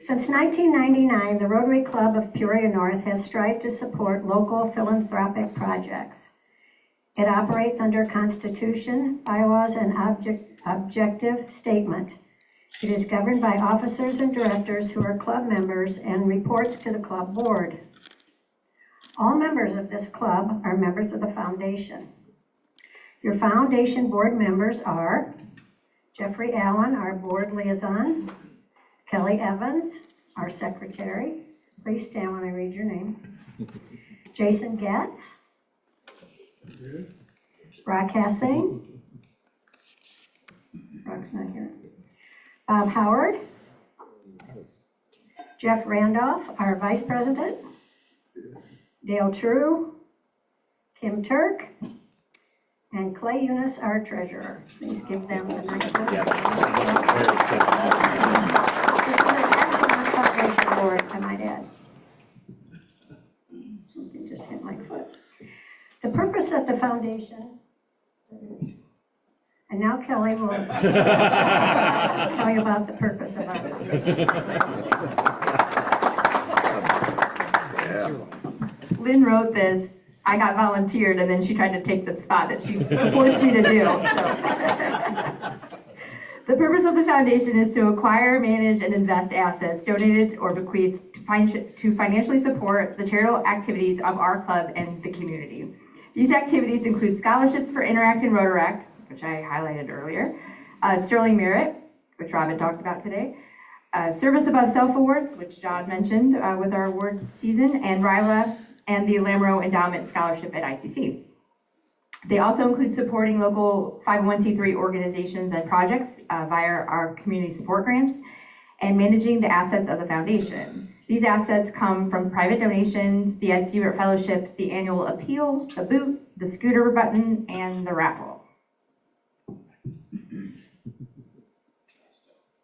Since 1999, the Rotary Club of Peoria-North has strived to support local philanthropic projects. It operates under Constitution, bylaws, and objective statement. It is governed by officers and directors who are club members and reports to the club board. All members of this club are members of the foundation. Your foundation board members are Jeffrey Allen, our board liaison, Kelly Evans, our secretary. Please stand when I read your name. Jason Getz, Brock Hassing, Brock's not here. Bob Howard, Jeff Randolph, our vice president, Dale True, Kim Turk, and Clay Unes, our treasurer. Please give them the next one. Just an excellent foundation board, I might add. Something just hit my foot. The purpose of the foundation, and now Kelly will tell you about the purpose of our foundation. Lynn wrote this. I got volunteered, and then she tried to take the spot that she forced me to do. So. The purpose of the foundation is to acquire, manage, and invest assets donated or bequeathed to financially support the charitable activities of our club and the community. These activities include scholarships for Interact and Rotaract, which I highlighted earlier, Sterling Merit, which Robin talked about today, Service Above Self Awards, which John mentioned with our award season, and RILA, and the Lamro Endowment Scholarship at ICC. They also include supporting local 501c3 organizations and projects via our community support grants and managing the assets of the foundation. These assets come from private donations, the Ed Stewart Fellowship, the annual appeal, the boot, the scooter button, and the raffle.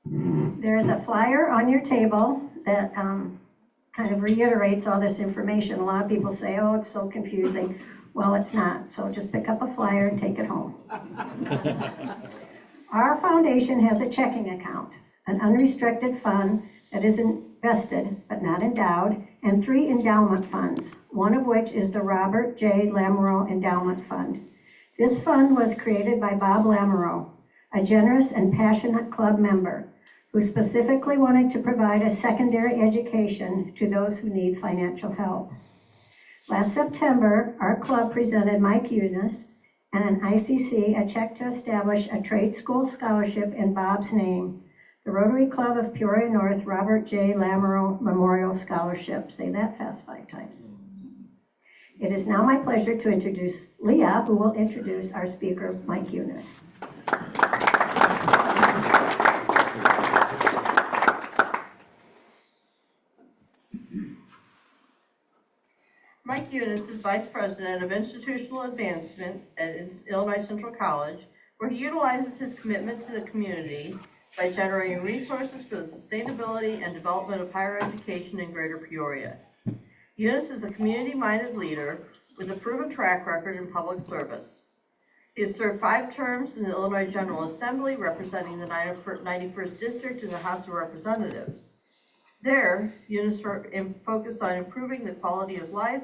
There is a flyer on your table that kind of reiterates all this information. A lot of people say, oh, it's so confusing. Well, it's not. So just pick up a flyer and take it home. Our foundation has a checking account, an unrestricted fund that is invested but not endowed, and 3 endowment funds, one of which is the Robert J. Lamoureux Endowment Fund. This fund was created by Bob Lamoureux, a generous and passionate club member who specifically wanted to provide a secondary education to those who need financial help. Last September, our club presented Mike Unes and an ICC a check to establish a trade school scholarship in Bob's name, the Rotary Club of Peoria-North Robert J. Lamoureux Memorial Scholarship. Say that fast 5 times. It is now my pleasure to introduce Leah, who will introduce our speaker, Mike Unes. Mike Unes is Vice President of Institutional Advancement at Illinois Central College, where he utilizes his commitment to the community by generating resources for the sustainability and development of higher education in Greater Peoria. Unes is a community-minded leader with a proven track record in public service. He has served 5 terms in the Illinois General Assembly, representing the 91st District in the House of Representatives. There, Unes focused on improving the quality of life,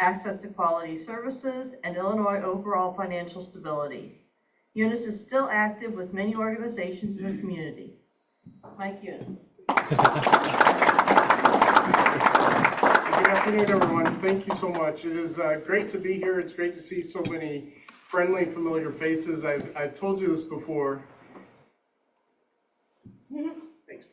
access to quality services, and Illinois overall financial stability. Unes is still active with many organizations in the community. Mike Unes. Good afternoon, everyone. Thank you so much. It is great to be here. It's great to see so many friendly, familiar faces. I've told you this before. Thanks.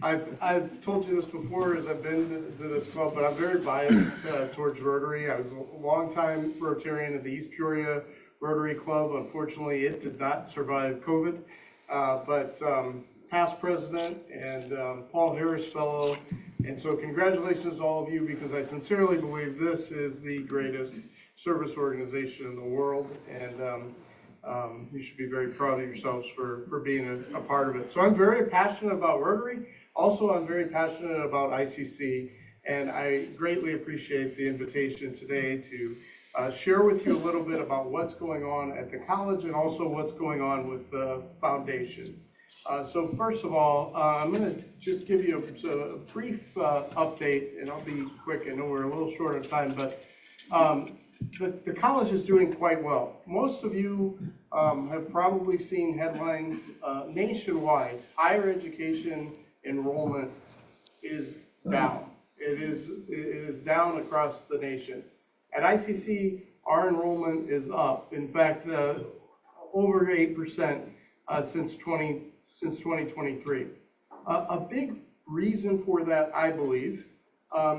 I've told you this before as I've been to this club, but I'm very biased towards Rotary. I was a longtime Rotarian at the East Peoria Rotary Club. Unfortunately, it did not survive COVID, but past president and Paul Harris Fellow. And so congratulations to all of you, because I sincerely believe this is the greatest service organization in the world, and you should be very proud of yourselves for being a part of it. So I'm very passionate about Rotary. Also, I'm very passionate about ICC, and I greatly appreciate the invitation today to share with you a little bit about what's going on at the college and also what's going on with the foundation. So first of all, I'm going to just give you a brief update, and I'll be quick. I know we're a little short on time, but the college is doing quite well. Most of you have probably seen headlines nationwide. Higher education enrollment is down. It is down across the nation. At ICC, our enrollment is up. In fact, over 8% since 2023. A big reason for that, I believe,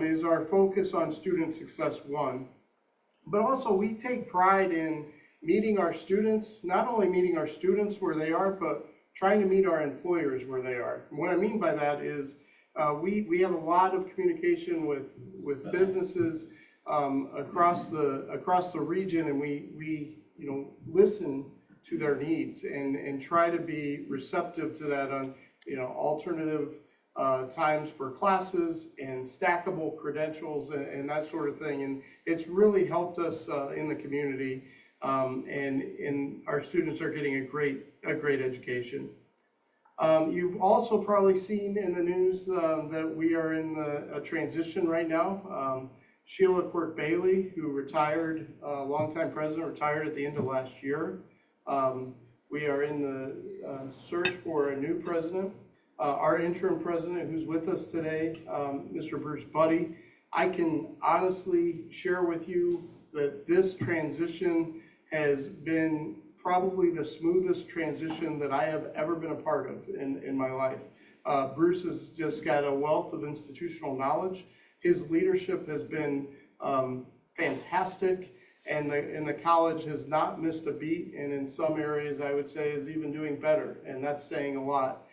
is our focus on student success, one. But also, we take pride in meeting our students, not only meeting our students where they are, but trying to meet our employers where they are. And what I mean by that is we have a lot of communication with businesses across the region, and we listen to their needs and try to be receptive to that on alternative times for classes and stackable credentials and that sort of thing. And it's really helped us in the community, and our students are getting a great education. You've also probably seen in the news that we are in a transition right now. Sheila Quirk-Bailey, who retired, longtime president, retired at the end of last year. We are in the search for a new president. Our interim president, who's with us today, Mr. Bruce Buddy, I can honestly share with you that this transition has been probably the smoothest transition that I have ever been a part of in my life. Bruce has just got a wealth of institutional knowledge. His leadership has been fantastic, and the college has not missed a beat, and in some areas I would say is even doing better, and that's saying a lot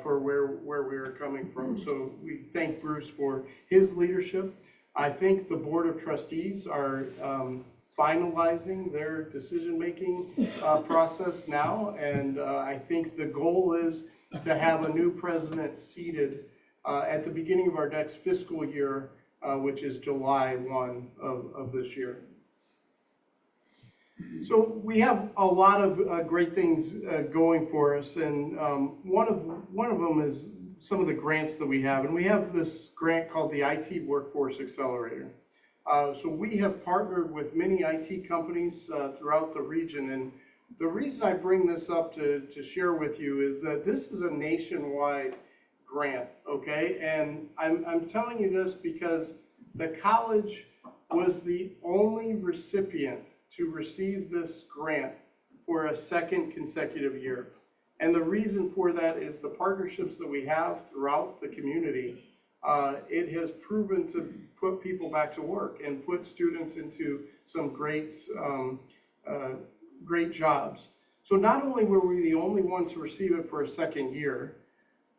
for where we are coming from. So we thank Bruce for his leadership. I think the Board of Trustees are finalizing their decision-making process now, and I think the goal is to have a new president seated at the beginning of our next fiscal year, which is July 1 of this year. So we have a lot of great things going for us, and one of them is some of the grants that we have, and we have this grant called the IT Workforce Accelerator. So we have partnered with many IT companies throughout the region, and the reason I bring this up to share with you is that this is a nationwide grant, okay? And I'm telling you this because the college was the only recipient to receive this grant for a second consecutive year. And the reason for that is the partnerships that we have throughout the community. It has proven to put people back to work and put students into some great jobs. So not only were we the only one to receive it for a second year,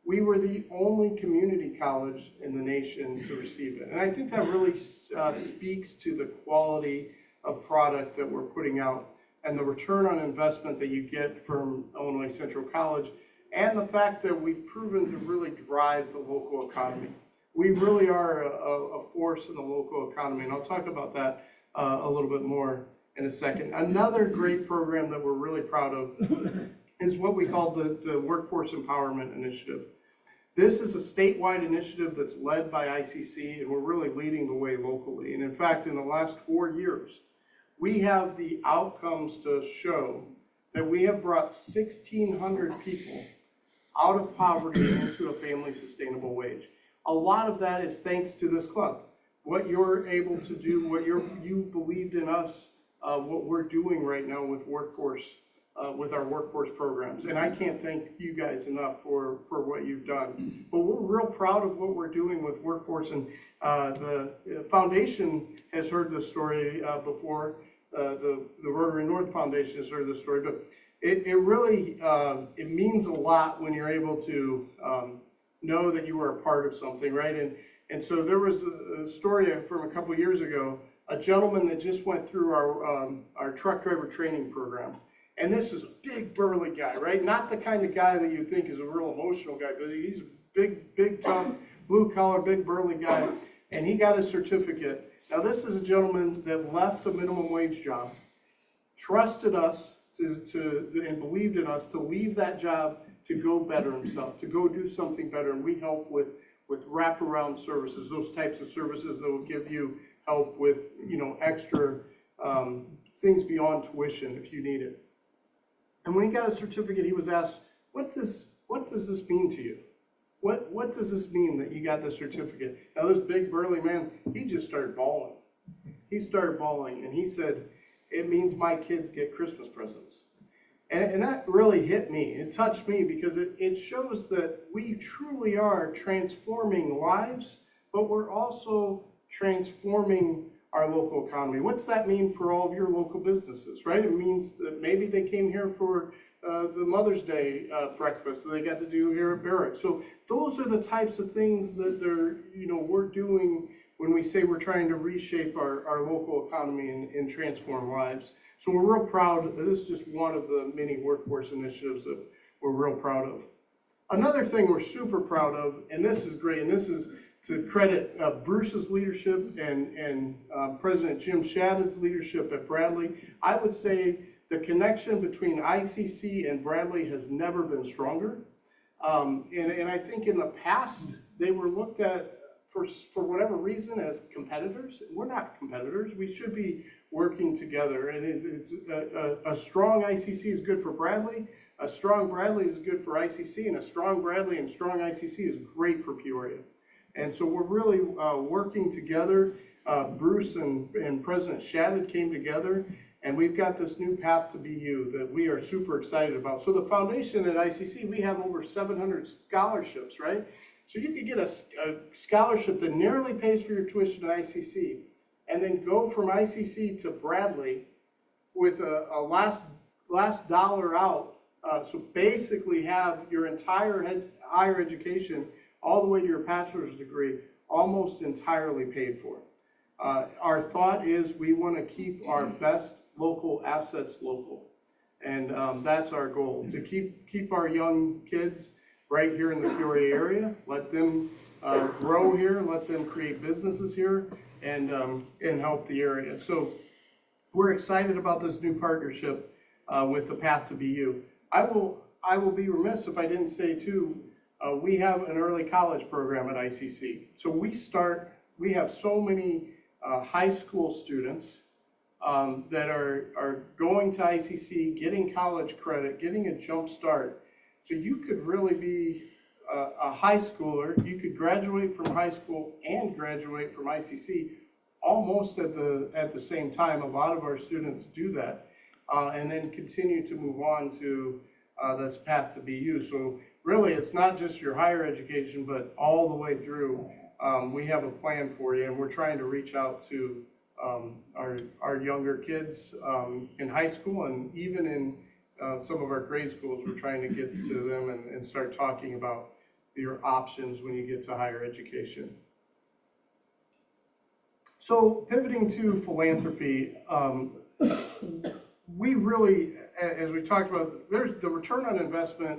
we were the only community college in the nation to receive it. And I think that really speaks to the quality of product that we're putting out and the return on investment that you get from Illinois Central College, and the fact that we've proven to really drive the local economy. We really are a force in the local economy, and I'll talk about that a little bit more in a second. Another great program that we're really proud of is what we call the Workforce Empowerment Initiative. This is a statewide initiative that's led by ICC, and we're really leading the way locally. And in fact, in the last 4 years, we have the outcomes to show that we have brought 1,600 people out of poverty into a family sustainable wage. A lot of that is thanks to this club. What you're able to do, what you believed in us, what we're doing right now with with our workforce programs. And I can't thank you guys enough for what you've done. But we're real proud of what we're doing with workforce, and the foundation has heard this story before. The Rotary-North Foundation has heard this story, but it really it means a lot when you're able to know that you were a part of something, right? And so there was a story from a couple years ago, a gentleman that just went through our truck driver training program. And this is a big burly guy, right? Not the kind of guy that you think is a real emotional guy, but he's a big, tough, blue collar, big burly guy. And he got his certificate. Now this is a gentleman that left a minimum wage job, trusted us and believed in us to leave that job to go better himself, to go do something better. And we help with wraparound services, those types of services that will give you help with, extra things beyond tuition if you need it. And when he got a certificate, he was asked, what does this mean to you? What does this mean that you got the certificate? Now this big burly man, he just started bawling. He started bawling and he said, it means my kids get Christmas presents. And that really hit me. It touched me because it shows that we truly are transforming lives, but we're also transforming our local economy. What's that mean for all of your local businesses, right? It means that maybe they came here for the Mother's Day breakfast that they got to do here at Barrett. So those are the types of things that we're doing when we say we're trying to reshape our local economy and transform lives. So we're real proud. This is just one of the many workforce initiatives that we're real proud of. Another thing we're super proud of, and this is great, and this is to credit Bruce's leadership and President Jim Shadid's leadership at Bradley. I would say the connection between ICC and Bradley has never been stronger. And I think in the past, they were looked at for whatever reason as competitors. We're not competitors. We should be working together. And it's a strong ICC is good for Bradley. A strong Bradley is good for ICC, and a strong Bradley and strong ICC is great for Peoria. And so we're really working together. Bruce and President Shadid came together, and we've got this new path to BU that we are super excited about. So the foundation at ICC, we have over 700 scholarships, right? So you could get a scholarship that nearly pays for your tuition at ICC, and then go from ICC to Bradley with a last dollar out. So basically have your entire higher education all the way to your bachelor's degree almost entirely paid for. Our thought is we want to keep our best local assets local. And that's our goal, to keep our young kids right here in the Peoria area, let them grow here, let them create businesses here, and help the area. So we're excited about this new partnership with the Path to BU. I will be remiss if I didn't say too, we have an early college program at ICC. So we have so many high school students that are going to ICC, getting college credit, getting a jump start. So you could really be a high schooler. You could graduate from high school and graduate from ICC almost at the same time. A lot of our students do that, and then continue to move on to this Path to BU. So really, it's not just your higher education, but all the way through. We have a plan for you, and we're trying to reach out to our younger kids in high school, and even in some of our grade schools. We're trying to get to them and start talking about your options when you get to higher education. So pivoting to philanthropy, we really, as we talked about, there's the return on investment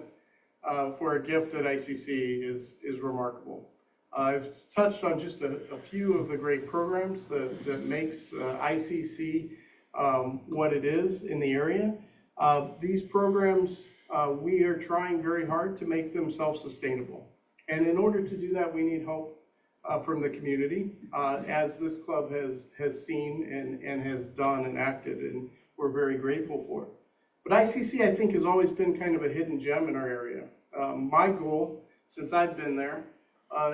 for a gift at ICC is remarkable. I've touched on just a few of the great programs that makes ICC what it is in the area. These programs, we are trying very hard to make them self-sustainable. And in order to do that, we need help from the community, as this club has seen and has done and acted, and we're very grateful for it. But ICC, I think, has always been kind of a hidden gem in our area. My goal, since I've been there,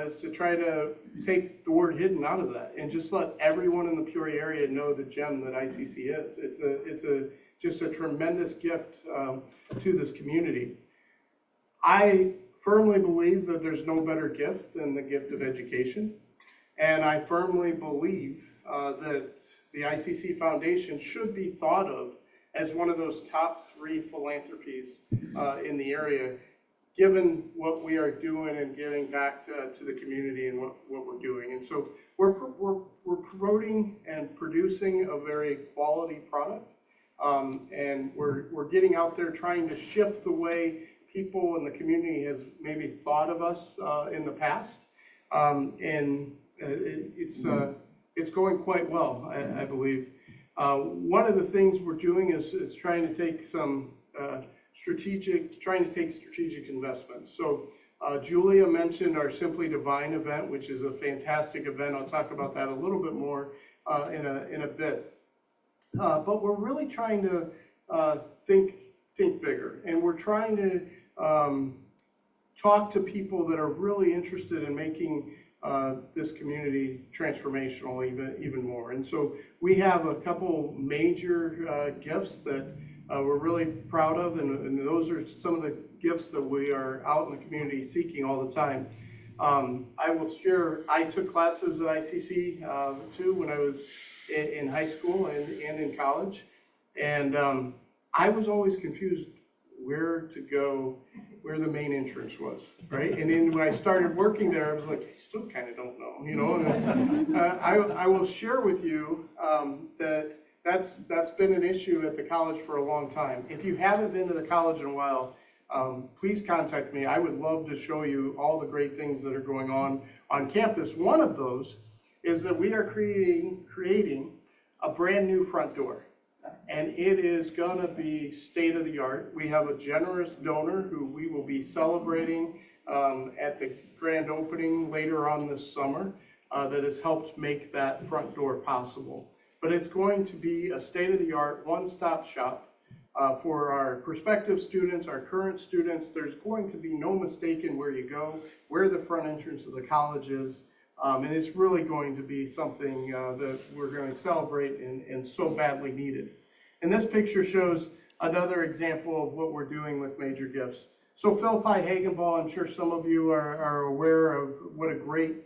is to try to take the word hidden out of that and just let everyone in the Peoria area know the gem that ICC is. It's just a tremendous gift to this community. I firmly believe that there's no better gift than the gift of education. And I firmly believe that the ICC Foundation should be thought of as one of those top 3 philanthropies in the area, given what we are doing and giving back to the community and what we're doing. And so we're promoting and producing a very quality product. And we're getting out there trying to shift the way people in the community has maybe thought of us in the past. And it's going quite well, I believe. One of the things we're doing is trying to take some trying to take strategic investments. So Julia mentioned our Simply Divine event, which is a fantastic event. I'll talk about that a little bit more in a bit. But we're really trying to think bigger, and we're trying to talk to people that are really interested in making this community transformational even more. And so we have a couple major gifts that we're really proud of, and those are some of the gifts that we are out in the community seeking all the time. I will share, I took classes at ICC too when I was in high school and in college, and I was always confused where to go, where the main entrance was, right? And then when I started working there, I was like, I still kind of don't know, you know? And, I will share with you that that's been an issue at the college for a long time. If you haven't been to the college in a while, please contact me. I would love to show you all the great things that are going on campus. One of those is that we are creating a brand new front door. And it is gonna be state of the art. We have a generous donor who we will be celebrating at the grand opening later on this summer that has helped make that front door possible. But it's going to be a state of the art, one-stop shop for our prospective students, our current students. There's going to be no mistake in where you go, where the front entrance of the college is. And it's really going to be something that we're going to celebrate and so badly needed. And this picture shows another example of what we're doing with major gifts. So Philippi Hagenball, I'm sure some of you are aware of what a great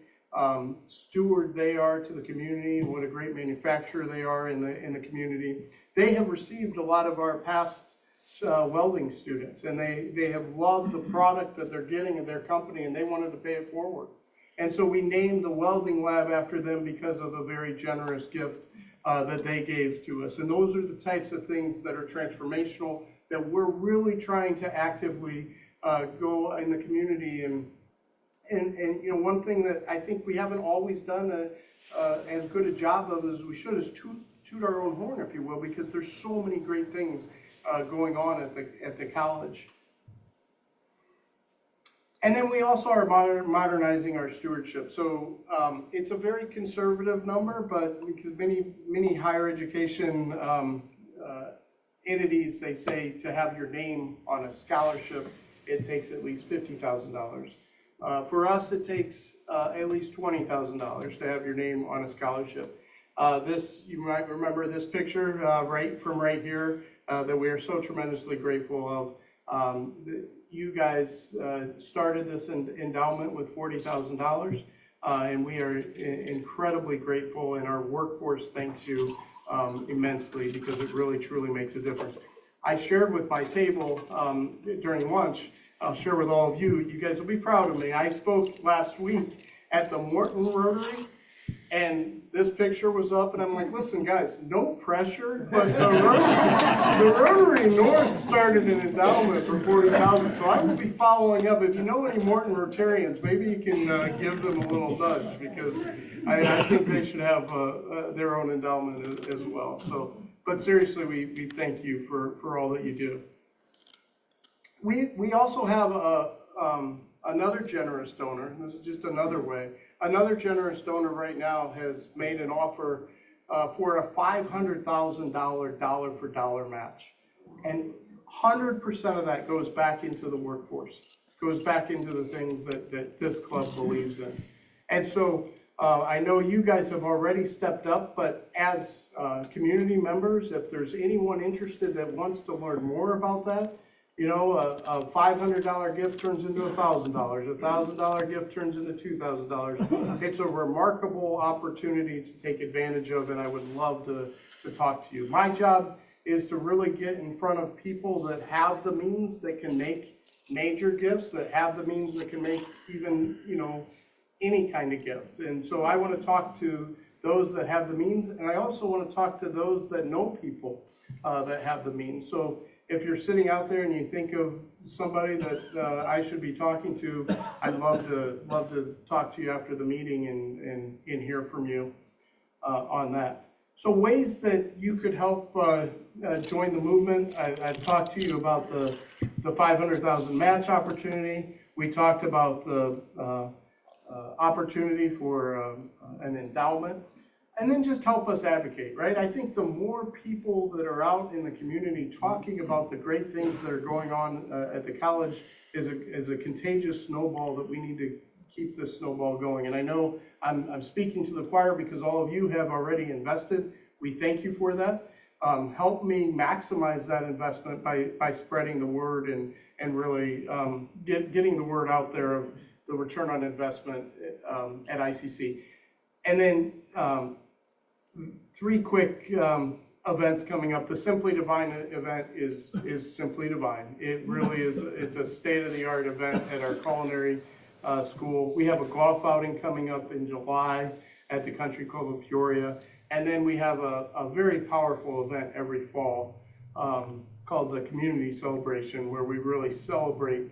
steward they are to the community, and what a great manufacturer they are in the community. They have received a lot of our past welding students, and they have loved the product that they're getting in their company, and they wanted to pay it forward. And so we named the welding lab after them because of a very generous gift that they gave to us. And those are the types of things that are transformational, that we're really trying to actively go in the community. And you know, one thing that I think we haven't always done as good a job of as we should is toot our own horn, if you will, because there's so many great things going on at the college. And then we also are modernizing our stewardship. So it's a very conservative number, but because many higher education entities, they say to have your name on a scholarship, it takes at least $50,000. For us, it takes at least $20,000 to have your name on a scholarship. You might remember this picture right here that we are so tremendously grateful of. You guys started this endowment with $40,000, and we are incredibly grateful, and our workforce thanks you immensely, because it really truly makes a difference. I shared with my table during lunch, I'll share with all of you, you guys will be proud of me. I spoke last week at the Morton Rotary, and this picture was up, and I'm like, listen guys, no pressure, but the Rotary North started an endowment for $40,000, so I will be following up. If you know any Morton Rotarians, maybe you can give them a little nudge, because I think they should have their own endowment as well. So, but seriously, we thank you for all that you do. We also have another generous donor, and this is just another way. Another generous donor right now has made an offer for a $500,000 dollar-for-dollar match. And 100% of that goes back into the workforce, goes back into the things that this club believes in. And so I know you guys have already stepped up, but as community members, if there's anyone interested that wants to learn more about that, you know, a $500 gift turns into $1,000. A $1,000 gift turns into $2,000. It's a remarkable opportunity to take advantage of, and I would love to talk to you. My job is to really get in front of people that have the means that can make major gifts, that have the means that can make even, you know, any kind of gift. And so I want to talk to those that have the means, and I also want to talk to those that know people that have the means. So if you're sitting out there and you think of somebody that I should be talking to, I'd love to talk to you after the meeting and hear from you on that. So ways that you could help join the movement, I've talked to you about the 500,000 match opportunity. We talked about the opportunity for an endowment. And then just help us advocate, right? I think the more people that are out in the community talking about the great things that are going on at the college is a contagious snowball that we need to keep this snowball going. And I know I'm speaking to the choir because all of you have already invested. We thank you for that. Help me maximize that investment by spreading the word and really getting the word out there of the return on investment at ICC. And then 3 quick events coming up. The Simply Divine event is Simply Divine. It really is, it's a state-of-the-art event at our culinary school. We have a golf outing coming up in July at the Country Club of Peoria. And then we have a very powerful event every fall called the Community Celebration, where we really celebrate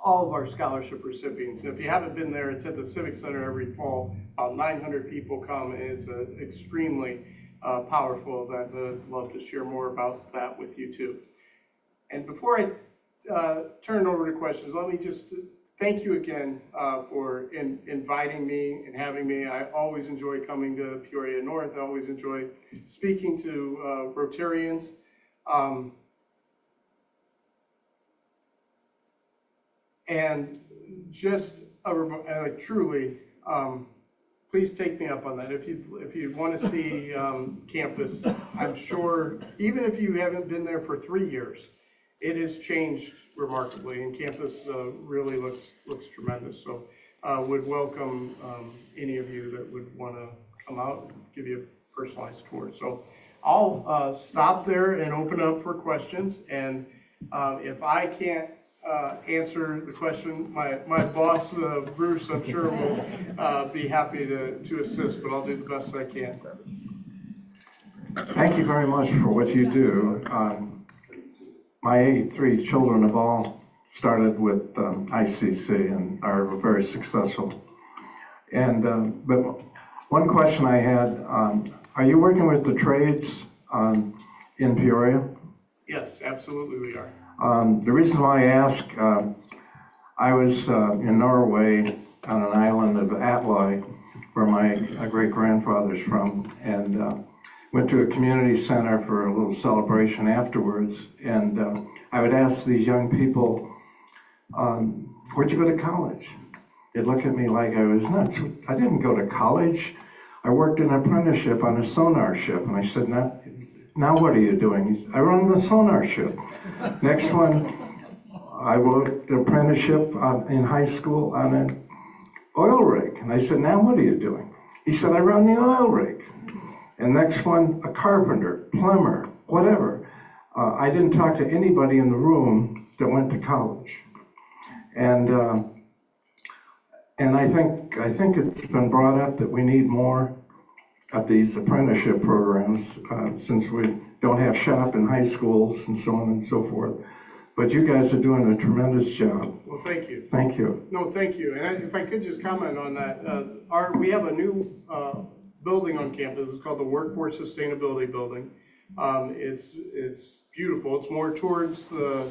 all of our scholarship recipients. And if you haven't been there, it's at the Civic Center every fall. About 900 people come, and it's an extremely powerful event. I'd love to share more about that with you too. And before I turn it over to questions, let me just thank you again for inviting me and having me. I always enjoy coming to Peoria-North. I always enjoy speaking to Rotarians. And just truly, please take me up on that. If you want to see campus, I'm sure, even if you haven't been there for 3 years, it has changed remarkably, and campus really looks tremendous. So would welcome any of you that would want to come out and give you a personalized tour. So I'll stop there and open up for questions. And if I can't answer the question, my boss, Bruce, I'm sure will be happy to assist, but I'll do the best I can. Thank you very much for what you do. My 3 children have all started with ICC and are very successful. And but one question I had, are you working with the trades in Peoria? Yes, absolutely we are. The reason why I ask, I was in Norway on an island of Atloy, where my great-grandfather's from, and went to a community center for a little celebration afterwards. And I would ask these young people, where'd you go to college? They'd look at me like I was nuts. I didn't go to college. I worked an apprenticeship on a sonar ship. And I said, now what are you doing? He said, I run the sonar ship. Next one, I worked an apprenticeship in high school on an oil rig. And I said, now what are you doing? He said, I run the oil rig. And next one, a carpenter, plumber, whatever. I didn't talk to anybody in the room that went to college. And I think it's been brought up that we need more of these apprenticeship programs since we don't have shop in high schools and so on and so forth. But you guys are doing a tremendous job. Well, thank you. Thank you. No, thank you. And if I could just comment on that, we have a new building on campus. It's called the Workforce Sustainability Building. It's beautiful. It's more towards the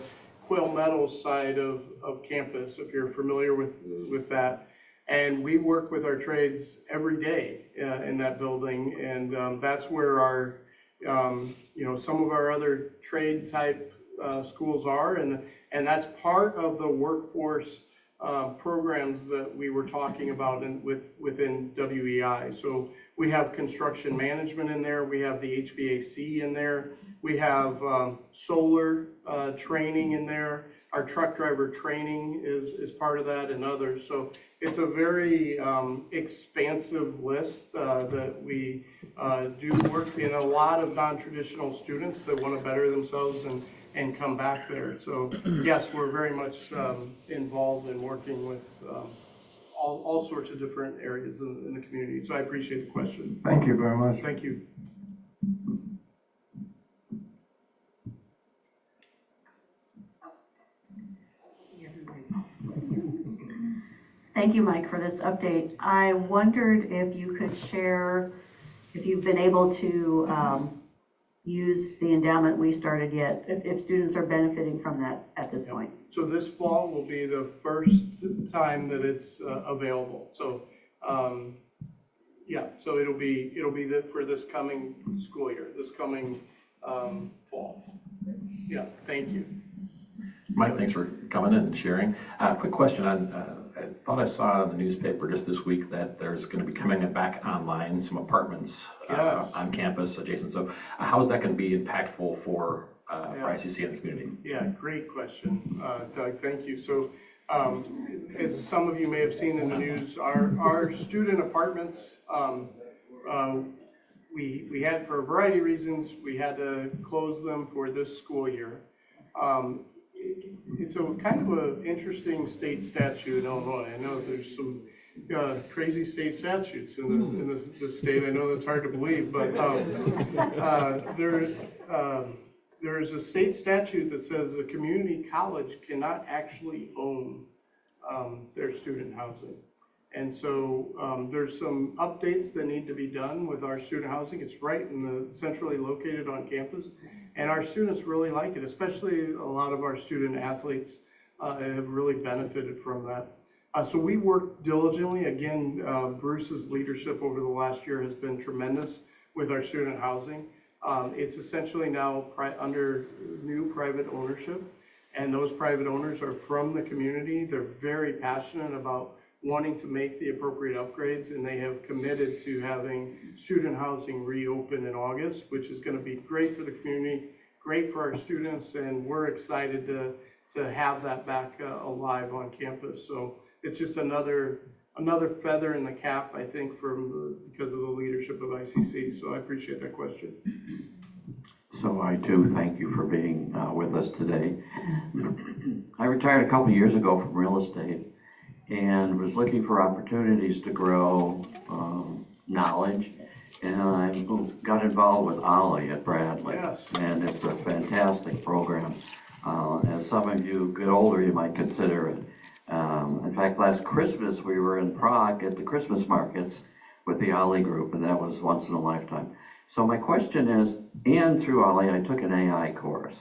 Quill Meadows side of campus, if you're familiar with that. And we work with our trades every day in that building, and that's where our, some of our other trade type schools are, and that's part of the workforce programs that we were talking about within WEI. So we have construction management in there, we have the HVAC in there, we have solar training in there, our truck driver training is part of that, and others. So it's a very expansive list that we do work in. A lot of non-traditional students that want to better themselves and come back there. So yes, we're very much involved in working with all sorts of different areas in the community. So I appreciate the question. Thank you very much. Thank you. Thank you, Mike, for this update. I wondered if you could share if you've been able to use the endowment we started yet, if students are benefiting from that at this point. So this fall will be the first time that it's available. So, yeah, so it'll be for this coming school year, this coming fall. Yeah, thank you. Mike, thanks for coming in and sharing. Quick question on, I thought I saw in the newspaper just this week that there's going to be coming back online, some apartments Yes. on campus adjacent. So how is that going to be impactful for ICC and the community? Yeah, great question, Doug, thank you. So, as some of you may have seen in the news, our student apartments, we had, for a variety of reasons, we had to close them for this school year. It's a kind of an interesting state statute in Illinois. I know there's some crazy state statutes in the state. I know that's hard to believe, but there's a state statute that says a community college cannot actually own their student housing. And so there's some updates that need to be done with our student housing. It's right in the centrally located on campus. And our students really like it, especially a lot of our student athletes have really benefited from that. So we work diligently. Again, Bruce's leadership over the last year has been tremendous with our student housing. It's essentially now under new private ownership, and those private owners are from the community. They're very passionate about wanting to make the appropriate upgrades, and they have committed to having student housing reopen in August, which is going to be great for the community, great for our students, and we're excited to have that back alive on campus. So it's just another feather in the cap, I think, because of the leadership of ICC. So I appreciate that question. So I too thank you for being with us today. I retired a couple of years ago from real estate and was looking for opportunities to grow knowledge, and I got involved with Ollie at Bradley. Yes. And it's a fantastic program. As some of you get older, you might consider it. In fact, last Christmas we were in Prague at the Christmas markets with the Ollie group, and that was once in a lifetime. So my question is, and through Ollie, I took an AI course.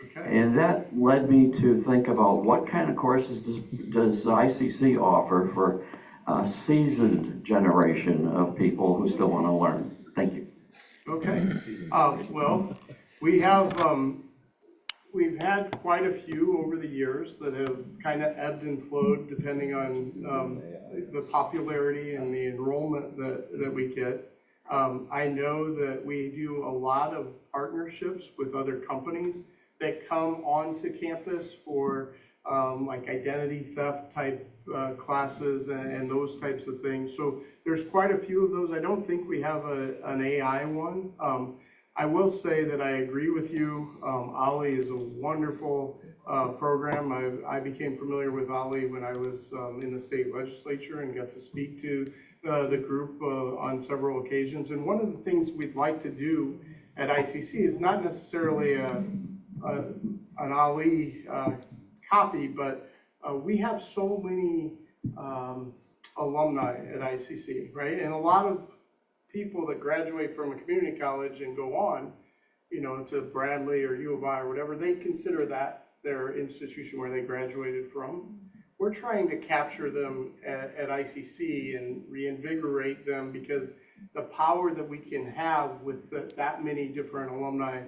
Okay. And that led me to think about what kind of courses does ICC offer for a seasoned generation of people who still want to learn. Thank you. Okay. Well, we've had quite a few over the years that have kind of ebbed and flowed depending on the popularity and the enrollment that we get. I know that we do a lot of partnerships with other companies that come onto campus for like identity theft type classes and those types of things. So there's quite a few of those. I don't think we have an AI one. I will say that I agree with you. Ollie is a wonderful program. I became familiar with Ollie when I was in the state legislature and got to speak to the group on several occasions. And one of the things we'd like to do at ICC is not necessarily an Ollie copy, but we have so many alumni at ICC, right? And a lot of people that graduate from a community college and go on, to Bradley or U of I or whatever, they consider that their institution where they graduated from. We're trying to capture them at ICC and reinvigorate them, because the power that we can have with that many different alumni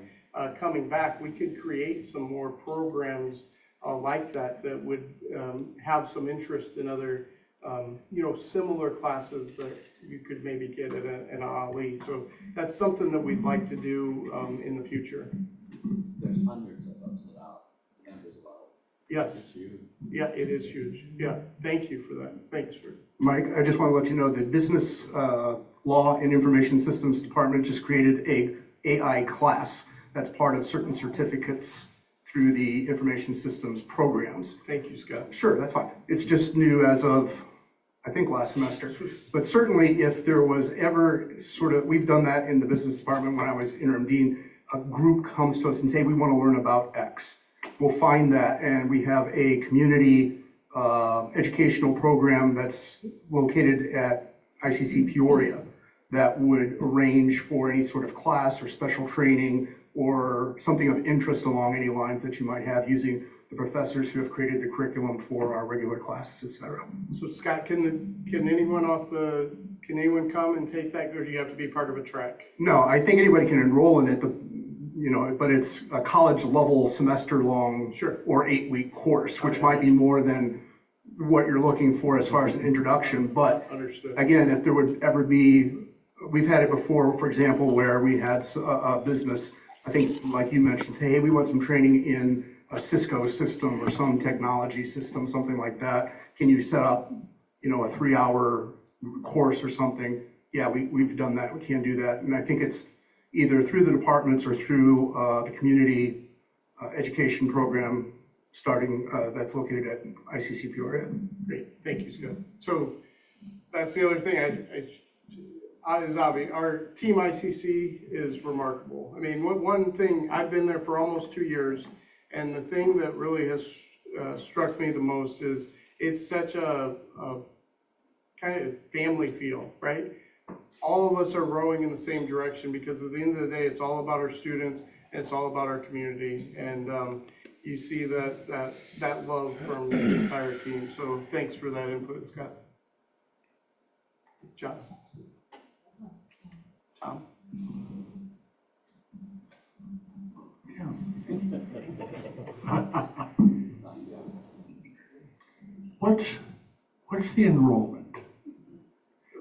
coming back, we could create some more programs like that would have some interest in other, similar classes that you could maybe get at an Ali. So that's something that we'd like to do in the future. There's hundreds of us that members of Ollie. Yes. Yeah, it is huge. Yeah, thank you for that. Thanks for. Mike, I just want to let you know the Business Law and Information Systems Department just created a AI class that's part of certain certificates through the information systems programs. Thank you, Scott. Sure, that's fine. It's just new as of, I think, last semester. But certainly if there was ever we've done that in the business department when I was interim dean, a group comes to us and say, we want to learn about X. We'll find that, and we have a community educational program that's located at ICC Peoria that would arrange for any sort of class or special training or something of interest along any lines that you might have using the professors who have created the curriculum for our regular classes, et cetera. So Scott, can anyone come and take that, or do you have to be part of a track? No, I think anybody can enroll in it, but it's a college level semester long Sure. or 8-week course, which might be more than what you're looking for as far as an introduction. But Understood. again, if there would ever be, we've had it before, for example, where we had a business, I think like you mentioned, say, hey, we want some training in a Cisco system or some technology system, something like that. Can you set up, a 3-hour course or something? Yeah, we've done that. We can do that. And I think it's either through the departments or through the community education program starting that's located at ICC Peoria. Great, thank you, Scott. So that's the other thing is obvious. Our team ICC is remarkable. I mean, one thing, I've been there for almost 2 years, and the thing that really has struck me the most is it's such a kind of family feel, right? All of us are rowing in the same direction because at the end of the day, it's all about our students, and it's all about our community, and you see that love from the entire team. So thanks for that input, Scott. John. Tom. What's the enrollment?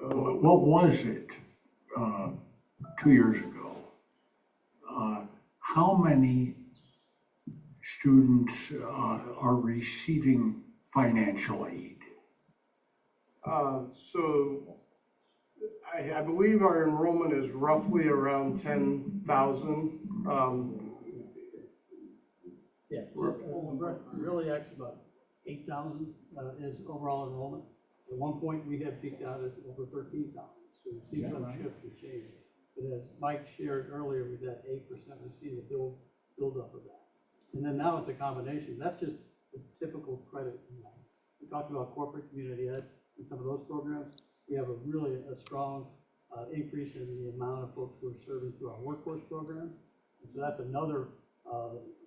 What was it 2 years ago? How many students are receiving financial aid? So I believe our enrollment is roughly around 10,000. Yeah, really actually about 8,000 is overall enrollment. At one point, we had peaked out at over 13,000, so we've seen some shift and change. But as Mike shared earlier, with that 8%, we've seen a build up of that. And then now it's a combination. That's just the typical credit. We talked about corporate community ed and some of those programs. We have a strong increase in the amount of folks who are serving through our workforce programs. And so that's another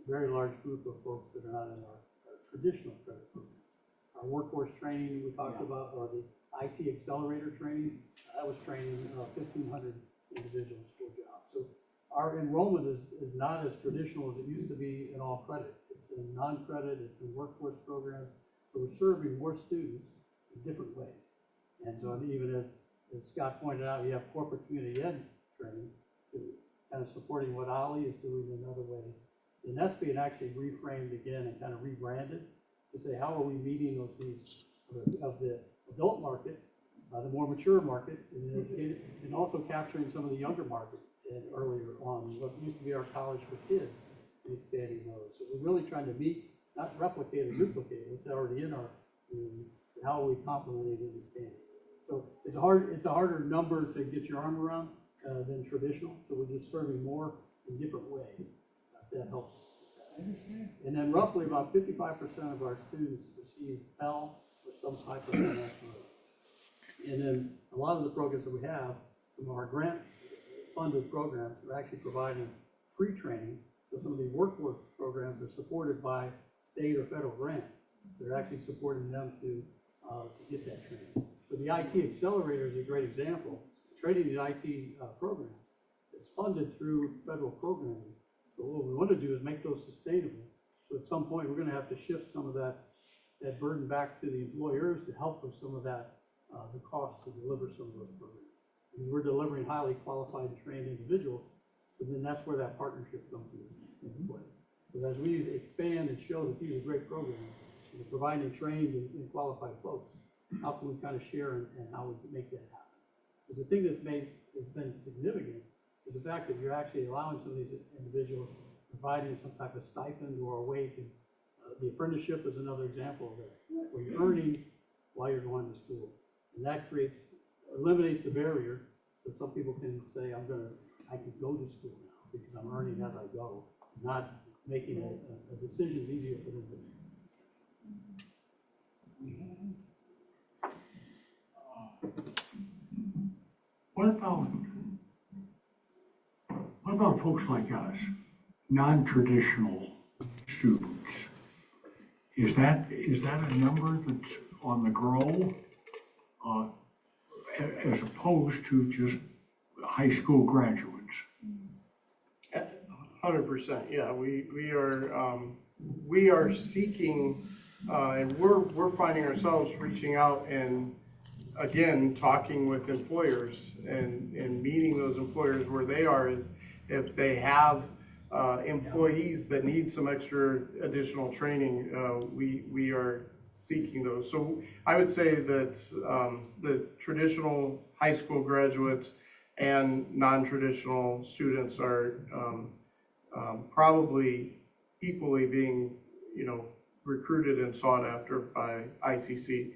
very large group of folks that are not in our traditional credit program. Our workforce training we talked about, or the IT accelerator training, that was training 1,500 individuals for jobs. So our enrollment is not as traditional as it used to be in all credit. It's in non-credit, it's in workforce programs. So we're serving more students in different ways. And so even as Scott pointed out, you have corporate community ed training, kind of supporting what Ollie is doing in other ways. And that's being actually reframed again and kind of rebranded to say, how are we meeting those needs of the adult market, the more mature market, and also capturing some of the younger market earlier on, what used to be our college for kids, and expanding those. So we're really trying to meet, not replicate or duplicate what's already in our community, but how are we complementing and expanding. So it's a harder number to get your arm around than traditional, so we're just serving more in different ways. That helps. And then roughly about 55% of our students receive Pell or some type of financial aid. And then a lot of the programs that we have, some of our grant-funded programs, are actually providing free training. So some of the workforce programs are supported by state or federal grants. They're actually supporting them to get that training. So the IT accelerator is a great example. Training these IT programs, it's funded through federal programming. But what we want to do is make those sustainable. So at some point, we're going to have to shift some of that burden back to the employers to help with some of that, the cost to deliver some of those programs. Because we're delivering highly qualified and trained individuals, and then that's where that partnership comes into play. So as we expand and show that these are great programs, and providing trained and qualified folks, how can we kind of share and how we can make that happen? Because the thing that's been significant is the fact that you're actually allowing some of these individuals, providing some type of stipend or a way to, the apprenticeship is another example of that, where you're earning while you're going to school. And that eliminates the barrier, so some people can say, I can go to school now because I'm earning as I go, not making a decisions easier for them to make. What about folks like us, non-traditional students? Is that a number that's on the grow, as opposed to just high school graduates? 100%, yeah, we are seeking, and we're finding ourselves reaching out and, again, talking with employers and meeting those employers where they are, if they have employees that need some extra additional training, we are seeking those. So I would say that the traditional high school graduates and non-traditional students are probably equally being, recruited and sought after by ICC,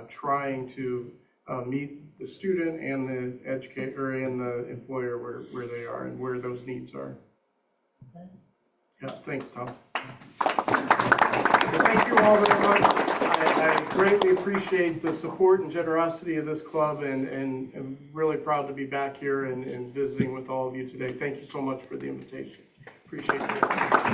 trying to meet the student and the educator and the employer where they are and where those needs are. Yeah, thanks, Tom. Thank you all very much. I greatly appreciate the support and generosity of this club, and I'm really proud to be back here and visiting with all of you today. Thank you so much for the invitation. Appreciate it.